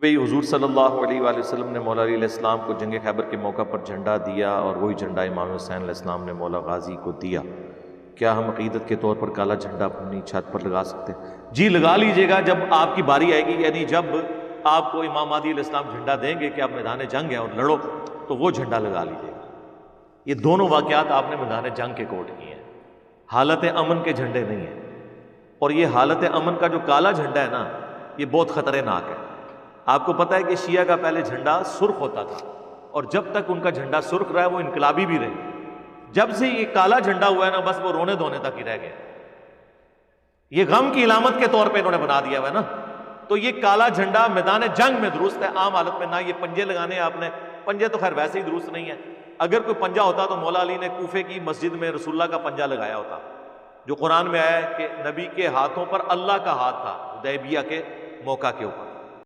भाई हुजूर सल्लल्लाहु अलैहि वसल्लम ने मौला अली अलैहिस्सलाम को जंग खैबर के मौका पर झंडा दिया और वही झंडा इमाम हुसैन अलैहिस्सलाम ने मौला गाजी को दिया। क्या हम अकीदत के तौर पर काला झंडा अपनी छत पर लगा सकते हैं? जी लगा लीजिएगा जब आपकी बारी आएगी, यानी जब आपको इमाम महदी अलैहिस्सलाम झंडा देंगे कि आप मैदान जंग है और लड़ो, तो वो झंडा लगा लीजिएगा। ये दोनों वाकयात आपने मैदान जंग के कोट किए हैं, हालत अमन के झंडे नहीं है। और ये हालत अमन का जो काला झंडा है ना, ये बहुत खतरनाक है। आपको पता है कि शिया का पहले झंडा सुर्ख होता था और जब तक उनका झंडा सुर्ख रहा है वो इनकलाबी भी रहे। जब से ये काला झंडा हुआ है ना, बस वो रोने धोने तक ही रह गया। ये गम की इलामत के तौर पे इन्होंने बना दिया हुआ है ना। तो ये काला झंडा मैदान जंग में दुरुस्त है, आम हालत में ना। ये पंजे लगाने आपने, पंजे तो खैर वैसे ही दुरुस्त नहीं है। अगर कोई पंजा होता तो मौला अली ने कूफे की मस्जिद में रसूलुल्लाह का पंजा लगाया होता, जो कुरान में आया है कि नबी के हाथों पर अल्लाह का हाथ था हुदैबिया के मौका के ऊपर।